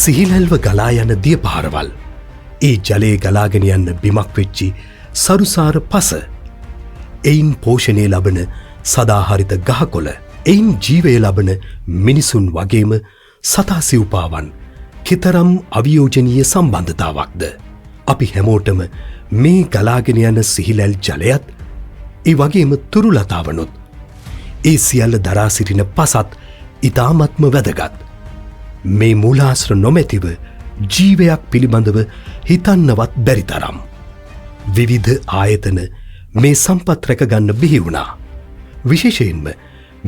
සිහිලල්ව ගලා යන දිය පාරවල්, ඒ ජලයේ ගලාගෙන යන්න බිමක් වෙච්චි සරුසාර පස, එයින් පෝෂණය ලබන සදාහරිත ගහකොළ, එයින් ජීවය ලබන මිනිසුන් වගේම සතා සිව්පාවන් කෙතරම් අවියෝජනීය සම්බන්ධතාවක්ද. අපි හැමෝටම මේ ගලාගෙන යන සිහිලැල් ජලයත්, ඒ වගේම තුරුලතාවනුත්, ඒ සියල්ල දරා සිටින පසත් ඉතාමත්ම වැදගත්. මේ මූලාශ්‍ර නොමැතිව ජීවයක් පිළිබඳව හිතන්නවත් බැරි තරම්. විවිධ ආයතන මේ සම්පත් රැකගන්න බිහි වුණා. විශේෂයෙන්ම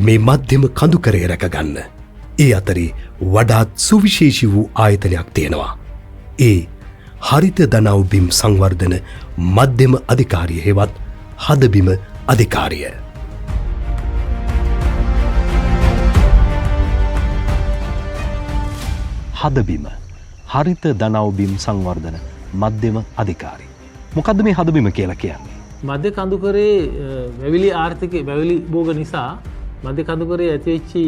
මේ මධ්‍යම කඳුකරය රැකගන්න. ඒ අතරේ වඩාත් සුවිශේෂී වූ ආයතනයක් තියෙනවා. ඒ හරිත දනව්බිම් සංවර්ධන මධ්‍යම අධිකාරිය හෙවත් හදබිම අධිකාරිය. හදබිම හරිත දනව්බිම් සංවර්ධන මධ්‍යම අධිකාරී. මොකද්ද මේ හදබිම කියලා කියන්නේ? මධ්‍ය කඳුකරේ වැවිලි ආර්ථිකය වැවිලි භෝග නිසා මධ්‍ය කඳුකරේ ඇතිවෙච්චි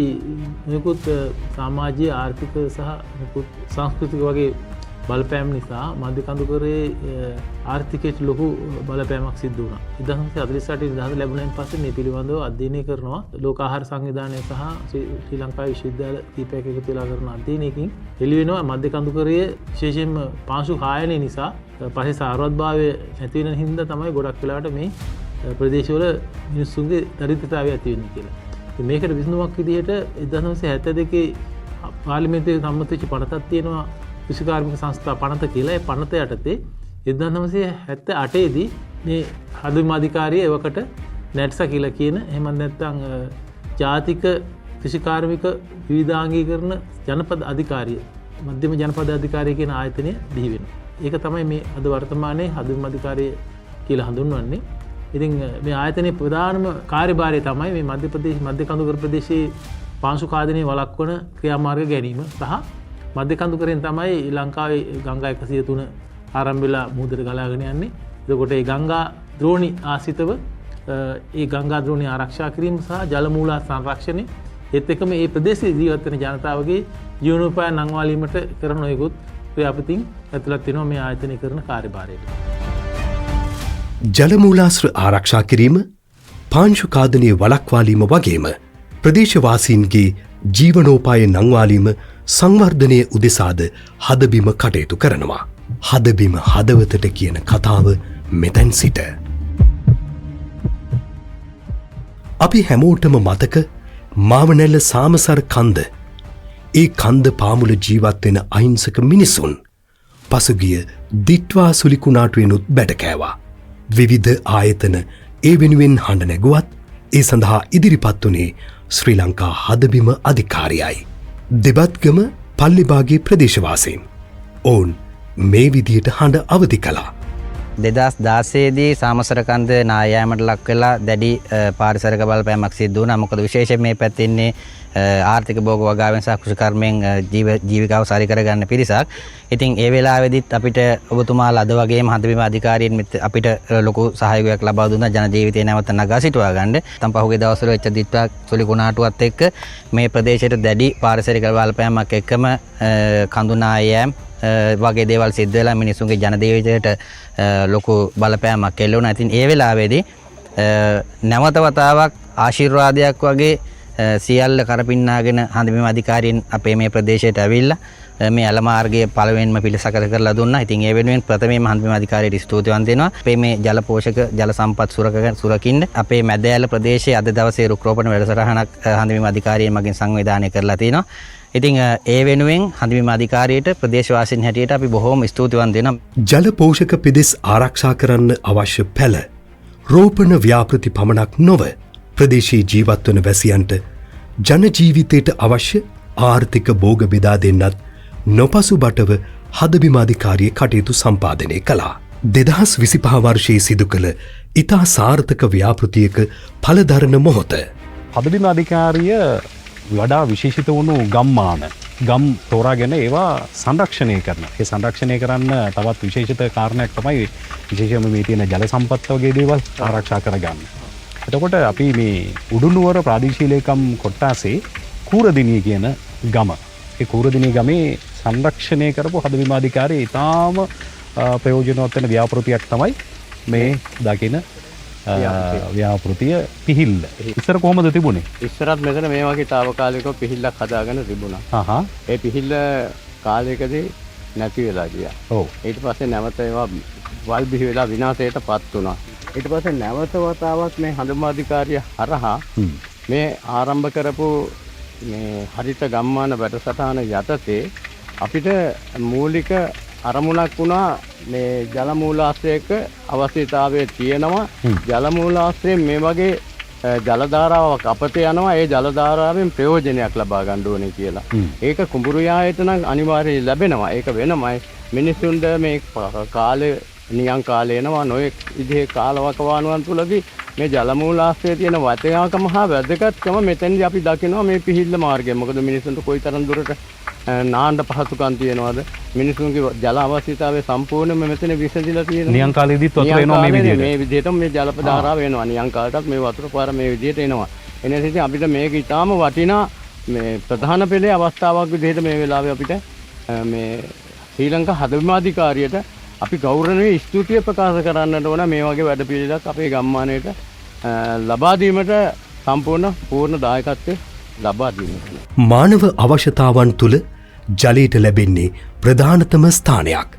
නිකුත් සමාජීය ආර්ථික සහ නිකුත් සංස්කෘතික වගේ බලපෑම් නිසා මධ්‍ය කඳුකරේ ආර්ථිකයට ලොකු බලපෑමක් සිද්ධ වුණා. 1948 නිදහස ලැබුණෙන් පස්සේ මේ පිළිබඳව අධ්‍යයනය කරනවා. ලෝක ආහාර සංවිධානය සහ ශ්‍රී ලංකාවේ විශ්වවිද්‍යාල කීපයක් එකතු වෙලා කරන අධ්‍යයනයකින් එළි වෙනවා මධ්‍ය කඳුකරයේ විශේෂයෙන්ම පාංශු කායනය නිසා පස්සේ සාරවත්භාවය නැති වෙන හින්දා තමයි ගොඩක් වෙලාවට මේ ප්‍රදේශවල මිනිස්සුන්ගේ දරිද්‍රතාවය ඇති වෙන්නේ කියලා. ඉතින් මේකට විසඳුමක් විදිහට 1972 පාර්ලිමේන්තුවේ සම්මත වෙච්ච පනතක් තියෙනවා කෘෂිකාර්මික සංස්ථා පනත කියලා. ඒ පනත යටතේ 1978 දී මේ හදබිම අධිකාරිය එවකට නැට්සා කියලා කියන එහෙම නැත්නම් ජාතික කෘෂිකාර්මික විවිධාංගීකරණ ජනපද අධිකාරිය මධ්‍යම ජනපද අධිකාරිය කියන ආයතනය බිහි වෙනවා. ඒක තමයි මේ අද වර්තමානයේ හදබිම අධිකාරිය කියලා හඳුන්වන්නේ. ඉතින් මේ ආයතනයේ ප්‍රධානම කාර්යභාරය තමයි මේ මධ්‍ය කඳුකර ප්‍රදේශයේ පාංශු කාදනයේ වළක්වන ක්‍රියාමාර්ග ගැනීම සහ මධ්‍ය කඳුකරෙන් තමයි ලංකාවේ ගංගා 103 ආරම්භ වෙලා මුහුදට ගලාගෙන යන්නේ. එතකොට මේ ගංගා ද්‍රෝණි ආසිතව ඒ ගංගා ද්‍රෝණි ආරක්ෂා කිරීම සහ ජල මූල සංරක්ෂණය ඒත් එක්කම මේ ප්‍රදේශයේ ජීවත් වෙන ජනතාවගේ ජීවනෝපාය නංවාලීමට කරන නොයෙකුත් ක්‍රියාපතින් ඇතුළත් වෙනවා මේ ආයතනය කරන කාර්යභාරයට. ජල මූලාශ්‍ර ආරක්ෂා කිරීම, පාංශු කාදනයේ වළක්වාලීම වගේම ප්‍රදේශවාසීන්ගේ ජීවනෝපාය නංවාලීම සංවර්ධනය උදෙසාද හදබිම කටයුතු කරනවා. හදබිම හදවතට කියන කතාව මෙතැන් සිට. අපි හැමෝටම මතක මාවනැල්ල සාමසර කන්ද. ඒ කන්ද පාමුල ජීවත් වෙන අහිංසක මිනිසුන් පසුගිය දිට්වා සුලිකුණාටුවෙනුත් බැටකෑවා. විවිධ ආයතන ඒ වෙනුවෙන් හඬ නැගුවත් ඒ සඳහා ඉදිරිපත් වුණේ ශ්‍රී ලංකා හදබිම අධිකාරියයි. දෙබත්ගම පල්ලිබාගේ ප්‍රදේශවාසීන් ඔවුන් මේ විදියට හඬ අවදි කළා. 2016 දී සාමසර කන්ද නායෑමට ලක් වෙලා දැඩි පාරිසරික බලපෑමක් සිදු වුණා. මොකද විශේෂයෙන් මේ පැත්තේ ඉන්නේ ආර්ථික භෝග වගාවෙන් සහ කෘෂිකර්මයෙන් ජීවිකාව සාරි කරගන්න පිරිසක්. ඉතින් ඒ වෙලාවේදීත් අපිට ඔබතුමාලා අද වගේම හදබිම අධිකාරියෙන් අපිට ලොකු සහයෝගයක් ලබා දුන්නා ජන ජීවිතේ නැවත නගා සිටවා ගන්න. තම පහුගිය දවස්වල වෙච්ච දිට්වා සුලිකුණාටුවත් එක්ක මේ ප්‍රදේශයට දැඩි පාරිසරික බලපෑමක් එක්කම කඳු නායෑම් වගේ දේවල් සිද්ධ වෙලා මිනිසුන්ගේ ජන ජීවිතයට ලොකු බලපෑමක් එල්ල වුණා. ඉතින් ඒ වෙලාවේදී නැවත වතාවක් ආශිර්වාදයක් වගේ සියල්ල කරපින්නාගෙන හදබිම අධිකාරියෙන් අපේ මේ ප්‍රදේශයට ඇවිල්ලා මේ අල මාර්ගයේ පළවෙනිම පිළිසකර කරලා දුන්නා. ඉතින් ඒ වෙනුවෙන් ප්‍රථමයෙන්ම හදබිම අධිකාරියට ස්තුතිවන්ත වෙනවා. අපේ මේ ජල පෝෂක ජල සම්පත් සුරකින්න අපේ මැදෑල ප්‍රදේශයේ අද දවසේ රුක් රෝපණ වැඩසටහනක් හදබිම අධිකාරියෙන් මගින් සංවිධානය කරලා තිනවා. ඉතින් ඒ වෙනුවෙන් හදබිම අධිකාරියට ප්‍රදේශවාසීන් හැටියට අපි බොහෝම ස්තුතිවන්ත වෙනවා. ජල පෝෂක පෙදෙස් ආරක්ෂා කරන්න අවශ්‍ය පැල රෝපණ ව්‍යාපෘති පමණක් නොව ප්‍රදේශයේ ජීවත් වන වැසියන්ට ජන ජීවිතයට අවශ්‍ය ආර්ථික භෝග බෙදා දෙන්නත් නොපසුබටව හදබිම අධිකාරිය කටයුතු සම්පාදනය කළා. 2025 වර්ෂයේ සිදු කළ ඉතා සාර්ථක ව්‍යාපෘතියක ඵලදරන මොහොත. හදබිම අධිකාරිය වඩා විශේෂිත වුණු ගම්මාන ගම් තෝරාගෙන ඒවා සංරක්ෂණය කරන. ඒ සංරක්ෂණය කරන්න තවත් විශේෂිත කාරණයක් තමයි විශේෂයෙන්ම මේ තියෙන ජල සම්පත් වගේ දේවල් ආරක්ෂා කරගන්න. එතකොට අපි මේ උඩුනුවර ප්‍රාදේශීය ලේකම් කොට්ටාසේ කූරදිනිය කියන ගම. ඒ කූරදිනිය ගමේ සංරක්ෂණය කරපු හදබිමාධිකාරයේ ඉතාම ප්‍රයෝජනවත් වෙන ව්‍යාපෘතියක් තමයි මේ දකින ව්‍යාපෘතිය පිහිල්ල. ඉස්සර කොහොමද තිබුණේ? ඉස්සරත් මෙතන මේ වගේ తాවකාලිකව පිහිල්ලක් හදාගෙන තිබුණා. ඒ පිහිල්ල කාලයකදී නැති වෙලා ගියා. ඔව්. ඊට පස්සේ නැවත ඒවා වල් බිහි වෙලා විනාශයටපත් වුණා. ඊට පස්සේ නැවත වතාවක් මේ හදමාධිකාරිය හරහා මේ ආරම්භ කරපු මේ හරිත ගම්මාන වැඩසටහන යටතේ අපිට මූලික අරමුණක් වුණා මේ ජල මූලාශ්‍රයක අවශ්‍යතාවය තියෙනවා. ජල මූලාශ්‍රයෙන් මේ වගේ ජල ධාරාවක් අපත යනවා. ඒ ජල ධාරාවෙන් ප්‍රයෝජනයක් ලබා ගන්න ඕනේ කියලා. ඒක කුඹුරු යායට නම් අනිවාර්යයෙන් ලැබෙනවා. ඒක වෙනමයි. මිනිසුන්ට මේ කාලේ නියං කාලේ එනවා නොයෙක් විදිහේ කාලවකවානුවන් තුලදී මේ ජල මූලාශ්‍රයේ තියෙන වටයාකම හා වැදගත්කම මෙතෙන්දී අපි දකිනවා මේ පිහිල්ල මාර්ගය. මොකද මිනිසුන්ට කොයිතරම් දුරට නාන්න පහසුකම් තියෙනවද? මිනිසුන්ගේ ජල අවශ්‍යතාවය සම්පූර්ණයෙන්ම මෙතන විසඳිලා තියෙනවා. නියං කාලේදීත් වතුර එනවා මේ විදිහට. මේ විදිහටම මේ ජල ධාරාව එනවා. නියං කාලයටත් මේ වතුර පාර මේ විදිහට එනවා. එන නිසා අපිට මේක ඊටාම වටිනා මේ ප්‍රධාන පෙළේ අවස්ථාවක් විදිහට මේ වෙලාවේ අපිට මේ ශ්‍රී ලංකා හදමාධිකාරියට අපි ගෞරවණීය ස්තුතිය ප්‍රකාශ කරන්නට ඕන මේ වගේ වැඩපිළිවෙලක් අපේ ගම්මානයට ලබා දීමට සම්පූර්ණ පූර්ණ දායකත්වය ලබා දීමට. මානව අවශ්‍යතාවන් තුළ ජලයට ලැබෙන්නේ ප්‍රධානතම ස්ථානයක්.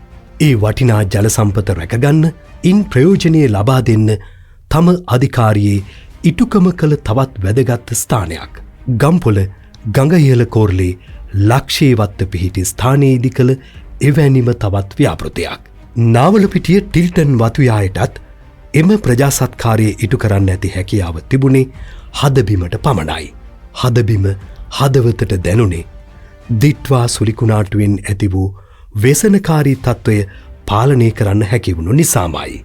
ඒ වටිනා ජල සම්පත රැකගන්න ඉන් ප්‍රයෝජනය ලබා දෙන්න තම අධිකාරියේ ඉටුකම කළ තවත් වැදගත් ස්ථානයක්. ගම්පොල ගඟ ඉහළ කෝරළේ ලක්ෂයවත්ත පිහිටි ස්ථානයේදි කළ එවැනිම තවත් ව්‍යාපෘතියක්. නාවලපිටිය ටිල්ටන් වතුයායටත් එම ප්‍රජාසත්කාරයේ ඉටු කරන්න ඇති හැකියාව තිබුණේ හදබිමට පමණයි. හදබිම හදවතට දැනුනේ දිට්වා සුලිකුණාටුවෙන් ඇති වූ ව්‍යසනකාරී තත්ත්වය පාලනය කරන්න හැකිවුණු නිසාමයි.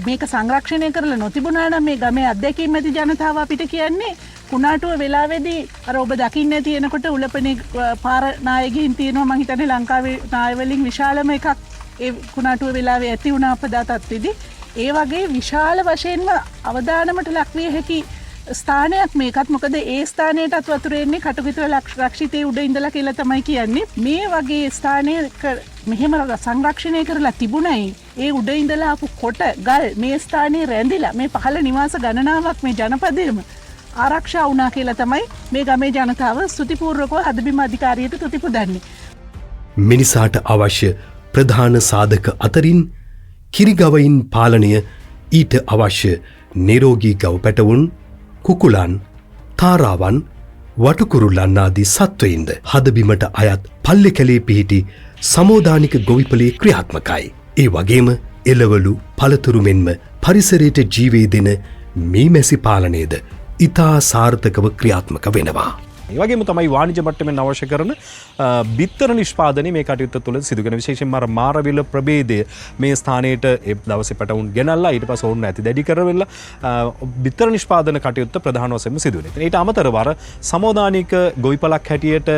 මේක සංරක්ෂණය කරලා නොතිබුණා නම් මේ ගමේ අත්දැකීම් ඇති ජනතාව අපිට කියන්නේ කුණාටුව වෙලාවේදී අර ඔබ දකින්න තියෙනකොට උලපනේ පාර නායකයින් තියෙනවා. මං හිතන්නේ ලංකාවේ නාය වලින් විශාලම එකක් ඒ කුණාටුව වෙලාවේ ඇති වුණ අපදා තත්ත්වෙදී ඒ වගේ විශාල වශයෙන්ම අවදානමට ලක්විය හැකි ස්ථානයක් මේකත්. මොකද ඒ ස්ථානයටත් වතුර එන්නේ කටුගෙතුව රක්ෂිතයේ උඩ ඉඳලා කියලා තමයි කියන්නේ. මේ වගේ ස්ථානයක මෙහෙම සංරක්ෂණය කරලා තිබුණයි. ඒ උඩ ඉඳලා ආපු කොට ගල් මේ ස්ථානයේ රැඳිලා මේ පහළ නිවාස ගණනාවක් මේ ජනපදයේම ආරක්ෂා වුණා කියලා තමයි මේ ගමේ ජනතාව ස්තුතිපූර්වකව හදබිම අධිකාරියට තුති පුදන්නේ. මිනිසාට අවශ්‍ය ප්‍රධාන සාධක අතරින් කිරිගවයින් පාලනය, ඊට අවශ්‍ය නිරෝගී ගව පැටවුන්, කුකුලන්, තාරාවන්, වටකුරුල්ලන් ආදී සත්වයින්ද හදබිමට අයත් පල්ලෙ කැලේ පිහිටි සමෝදානික ගොවිපලේ ක්‍රියාත්මකයි. ඒ වගේම එළවලු පළතුරු මෙන්ම පරිසරයට ජීවේ දෙන මීමැසි පාලනයද ඉතා සාර්ථකව ක්‍රියාත්මක වෙනවා. ඒ වගේම තමයි වාණිජ මට්ටමින් අවශ්‍ය කරන බිත්තර නිෂ්පාදනය මේ කටයුත්ත තුළ සිදු කරන. විශේෂයෙන්ම අර මාරවිල ප්‍රභේදය මේ ස්ථානයට ඒ දවසේ පැටවුන් ගෙනල්ලා ඊට පස්සේ ඕන්න ඇති දැඩි කරවෙලා බිත්තර නිෂ්පාදන කටයුත්ත ප්‍රධාන වශයෙන්ම සිදු වෙනවා. ඊට අමතරව අර සමෝදානික ගොවිපලක් හැටියට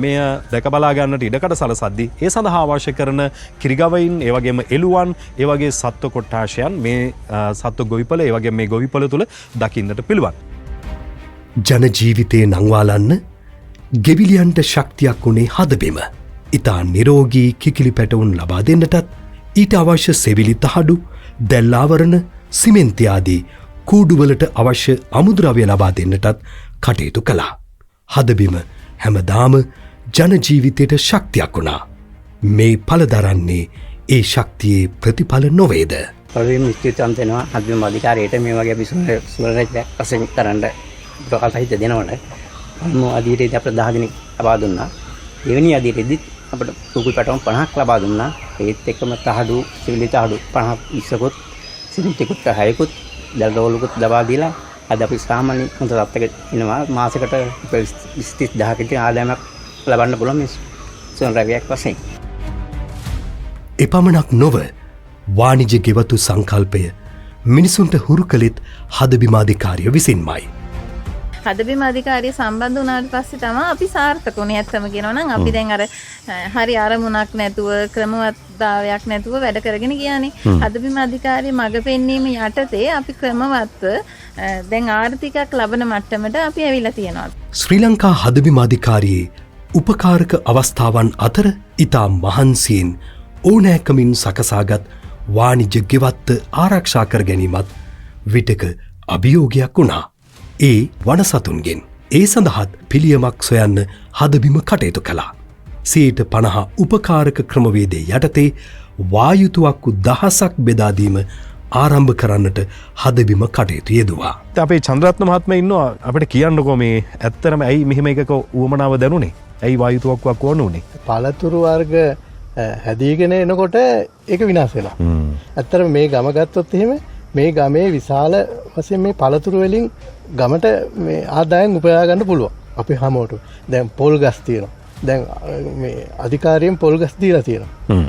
මෙය දැක බලා ගන්නට ඉඩකඩ සලසද්දී ඒ සඳහා අවශ්‍ය කරන කිරිගවයින්, ඒ වගේම එළුවන්, ඒ වගේ සත්ව කොට්ටාශයන් මේ සත්ව ගොවිපල, ඒ වගේම මේ ගොවිපල තුළ දකින්නට පිළිවන්. ජනජීවිතය නංවාලන්න ගෙවිලියන්ට ශක්තියක් වුණේ හදබිම. ඉතා නිරෝගී කිකිලි පැටවුන් ලබා දෙන්නටත් ඊට අවශ්‍ය සෙවිලි තහඩු, දැල්ලාවරණ, සිමෙන්තියාදී කූඩුවලට අවශ්‍ය අමුද්‍රව්‍ය ලබා දෙන්නටත් කටයුතු කළා. හදබිම හැමදාම ජනජීවිතයට ශක්තියක් වුණා. මේ පලදරන්නේ ඒ ශක්තියේ ප්‍රතිඵල නොවේද? පළවෙනිම ස්තුතිවන්ත වෙනවා හදබිම අධිකාරියට මේ වගේ විසුවරයක් වශයෙන් කරන්න ප්‍රකාශිත දෙනවනේ. අන්න අධීරයේදී අපිට 10 දිනක් ලබා දුන්නා. දෙවෙනි අධීරයේදී අපිට කුකුල් පැටවුන් 50ක් ලබා දුන්නා. ඒත් එක්කම තහඩු, සිවිලි තහඩු 50ක් 20කුත්, සිමෙන්ති කුට්ට 6කුත්, දැල් රෝලුකුත් ලබා දීලා අද අපි සාමාන්‍ය හොඳ තත්ත්වයක ඉනවා. මාසෙකට 20000 කට ආදායමක් ලබන්න පුළුවන් මේ සොන්රවියක් වශයෙන්. එපමණක් නොව වාණිජ ගෙවතු සංකල්පය මිනිසුන්ට හුරු කළෙත් හදබිමාධිකාරිය විසින්මයි. හදබිම අධිකාරිය සම්බන්ධ වුණාට පස්සේ තමයි අපි සාර්ථක වුණේ. ඇත්තම කියනවා නම් අපි දැන් අර හරි අරමුණක් නැතුව, ක්‍රමවත්තාවයක් නැතුව වැඩ කරගෙන ගියානේ. හදබිම අධිකාරිය මඟ පෙන්වීම යටතේ අපි ක්‍රමවත්ව දැන් ආර්ථිකයක් ලබන මට්ටමට අපි ඇවිල්ලා තියෙනවා. ශ්‍රී ලංකා හදබිම අධිකාරියේ උපකාරක අවස්ථාවන් අතර ඉතා මහන්සියෙන් ඕනෑකමින් සකසාගත් වාණිජ්‍ය ගෙවත්ත ආරක්ෂා කර ගැනීමත් විටක අභියෝගයක් වුණා. ඒ වනසතුන්ගෙන් ඒ සඳහත් පිළියමක් සොයන්න හදබිම කටයුතු කළා. 50% උපකාරක ක්‍රමවේදය යටතේ වායුතුවක්කු දහසක් බෙදාදීම ආරම්භ කරන්නට හදබිම කටයුතු යෙදවා. අපේ චන්ද්‍රත්න මහත්ම ඉන්නවා අපිට කියන්නකෝ මේ ඇත්තරම ඇයි මෙහෙම එකක උවමනාව දැනුනේ? ඇයි වායුතුවක්කුවක් ඕන උනේ? පළතුරු වර්ග හැදීගෙන එනකොට ඒක විනාශ වෙනවා. ඇත්තටම මේ ගම ගත්තොත් එහෙම මේ ගමේ විශාල වශයෙන් මේ පළතුරු වලින් ගමට මේ ආදායම් උපයා ගන්න පුළුවන්. අපි හැමෝටම දැන් පොල් ගස් තියෙනවා. දැන් මේ අධිකාරියෙන් පොල් ගස් දීලා තියෙනවා.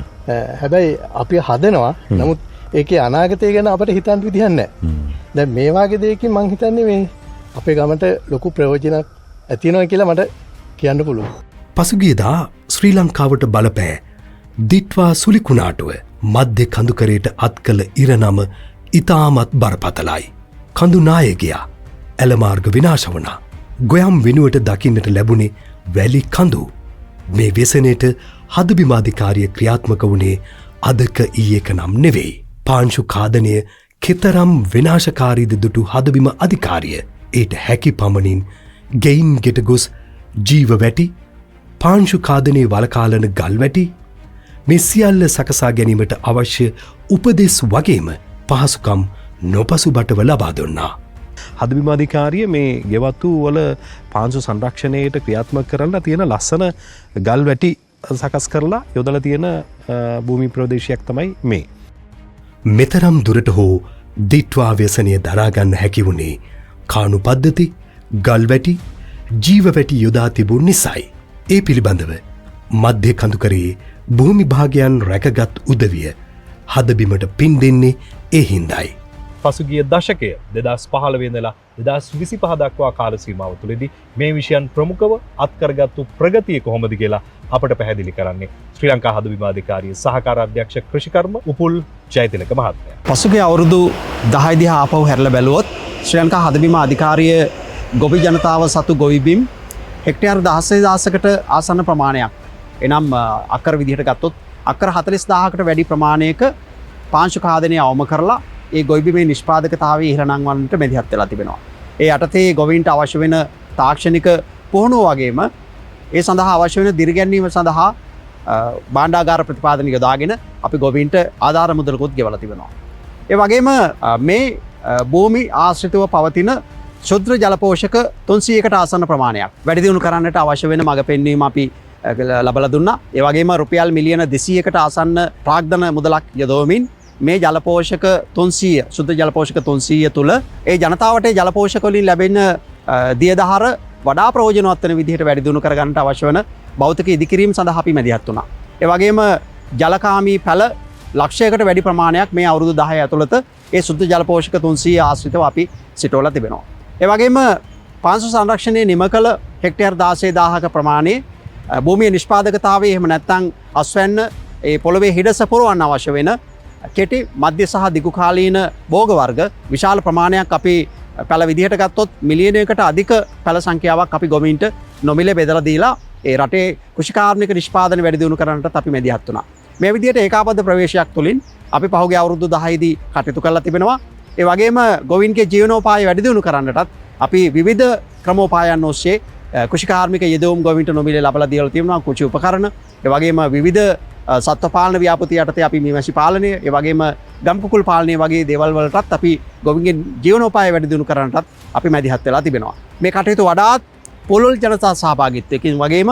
හැබැයි අපි හදනවා. නමුත් ඒකේ අනාගතය ගැන අපිට හිතන්න විදිහක් නැහැ. දැන් මේ වගේ දෙයකින් මම හිතන්නේ මේ අපේ ගමට ලොකු ප්‍රයෝජනක් ඇති වෙනවා කියලා මට කියන්න පුළුවන්. පසුගියදා ශ්‍රී ලංකාවට බලපෑ දිට්වා සුලිකුණාටුව මධ්‍ය කඳුකරයට අත් කළ ඉරනම ඉතාමත් බරපතලයි. කඳු නායකයා ඇලමාර්ග විනාශ වුණා. ගොයම් වෙනුවට දකින්නට ලැබුණේ වැලි කඳු. මේ වෙසනයට හදබිමාධිකාරිය ක්‍රියාත්මක වුණේ අදක ඊයක නම් නෙවෙයි. පාංශු කාදනය කෙතරම් විනාශකාරීද දුටු හදබිම අධිකාරිය ඒට හැකි පමණින් ගෙයින් ගෙට ගොස් ජීව වැටි පාංශු කාදනය වලකාලන ගල් වැටි මේ සියල්ල සකසා ගැනීමට අවශ්‍ය උපදෙස් වගේම පහසුකම් නොපසුබටව ලබා දුන්නා. හදබිමාධිකාරිය මේ ගෙවතු වල පාංශු සංරක්ෂණයට ක්‍රියාත්මක කරලා තියෙන ලස්සන ගල් වැටි සකස් කරලා යොදලා තියෙන භූමි ප්‍රදේශයක් තමයි මේ. මෙතරම් දුරට හෝ දිට්වා ව්‍යසනය දරාගන්න හැකි වුණේ කානු පද්ධති, ගල් වැටි, ජීව වැටි යොදා තිබුණ නිසයි. ඒ පිළිබඳව මධ්‍ය කඳුකරයේ භූමි භාගයන් රැකගත් උදවිය හදබිමට පින් දෙන්නේ ඒ හින්දායි. පසුගිය දශකය 2015 ඉඳලා 2025 දක්වා කාල සීමාව තුළදී මේ විෂයන් ප්‍රමුඛව අත්කරගත්තු ප්‍රගතිය කොහොමද කියලා අපට පැහැදිලි කරන්නේ ශ්‍රී ලංකා හදබිමාධිකාරිය සහකාර අධ්‍යක්ෂ කෘෂිකර්ම උපුල් ජයතිලක මහත්මයා. පසුගිය අවුරුදු 10 දිහා ආපහු හැරලා බැලුවොත් ශ්‍රී ලංකා හදබිමාධිකාරිය ගොවි ජනතාව සතු ගොවි බිම් හෙක්ටයාර් 16000කට ආසන්න ප්‍රමාණයක්. එනම් අක්කර විදිහට ගත්තොත් අක්කර 40000කට වැඩි ප්‍රමාණයක පාංශු කාදනය අවම කරලා ඒ ගොවිබිමේ නිෂ්පාදකතාවය ඉහළ නංවන්නට මැදිහත් වෙලා තිබෙනවා. ඒ යටතේ ගොවීන්ට අවශ්‍ය වෙන තාක්ෂණික පුහුණුව වගේම ඒ සඳහා අවශ්‍ය වෙන දිරිගැන්වීම සඳහා භාණ්ඩාගාර ප්‍රතිපාදන යොදාගෙන අපි ගොවීන්ට ආධාර මුදලකුත් ගෙවලා තිබෙනවා. ඒ වගේම මේ භූමි ආශ්‍රිතව පවතින ශුද්ධ ජල පෝෂක 300කට ආසන්න ප්‍රමාණයක් වැඩි දියුණු කරන්නට අවශ්‍ය වෙන මඟ පෙන්වීම අපි ලබලා දුන්නා. ඒ වගේම රුපියල් මිලියන 200කට ආසන්න ප්‍රාග්ධන මුදලක් යොදවමින් මේ ජලපෝෂක 300 සුද්ධ ජලපෝෂක 300 තුල ඒ ජනතාවට ජලපෝෂක වලින් ලැබෙන දියදහර වඩා ප්‍රයෝජනවත් වෙන විදිහට වැඩි දියුණු කර ගන්නට අවශ්‍ය වෙන භෞතික ඉදිකිරීම සඳහා අපි මැදිහත් වුණා. ඒ වගේම ජලකාමී පැල ලක්ෂයකට වැඩි ප්‍රමාණයක් මේ අවුරුදු 10 ඇතුළත ඒ සුද්ධ ජලපෝෂක 300 ආශ්‍රිතව අපි සිටවලා තිබෙනවා. ඒ වගේම පාංශු සංරක්ෂණය නිම කළ හෙක්ටයාර් 16000ක ප්‍රමාණයේ භූමියේ නිෂ්පාදකතාවය එහෙම නැත්නම් අස්වැන්න ඒ පොළවේ හිඩස පුරවන්න අවශ්‍ය වෙන කෙටි මධ්‍ය සහ දිගු කාලීන භෝග වර්ග විශාල ප්‍රමාණයක් අපි පැල විදිහට ගත්තොත් මිලියනයකට අධික පැල සංඛ්‍යාවක් අපි ගොවීන්ට නොමිලේ බෙදලා දීලා ඒ රටේ කෘෂිකාර්මික නිෂ්පාදන වැඩි දියුණු කරන්නටත් අපි මැදිහත් වුණා. මේ විදිහට ඒකාබද්ධ ප්‍රවේශයක් තුළින් අපි පහුගිය අවුරුදු 10 දී කටයුතු කරලා තිබෙනවා. ඒ වගේම ගොවීන්ගේ ජීවනෝපාය වැඩි දියුණු කරන්නටත් අපි විවිධ ක්‍රමෝපායන් ඔස්සේ කෘෂිකාර්මික යෙදවුම් ගොවීන්ට නොමිලේ ලබලා දීලා තියෙනවා. කුචි උපකරණ, ඒ වගේම විවිධ සත්ව පාලන ව්‍යාපෘති යටතේ අපි මීමැසි පාලනය, ඒ වගේම ගම් කුකුල් පාලනය වගේ දේවල් වලටත් අපි ගොවීන්ගේ ජීවනෝපාය වැඩි දියුණු කරන්නටත් අපි මැදිහත් වෙලා තිබෙනවා. මේ කටයුතු වඩාත් පොළොල් ජනතා සහභාගීත්වයකින් වගේම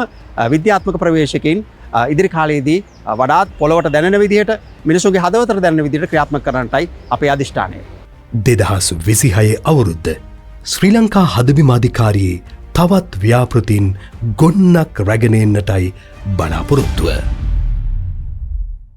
විද්‍යාත්මක ප්‍රවේශකකින් ඉදිරි කාලයේදී වඩාත් පොළොවට දැනෙන විදිහට මිනිසුන්ගේ හදවතට දැනෙන විදිහට ක්‍රියාත්මක කරන්නටයි අපේ අධිෂ්ඨානය. 2026 අවුරුද්ද ශ්‍රී ලංකා හදබිමාධිකාරියේ තවත් ව්‍යාපෘතීන් ගොන්නක් රැගෙන එන්නටයි බලාපොරොත්තුව.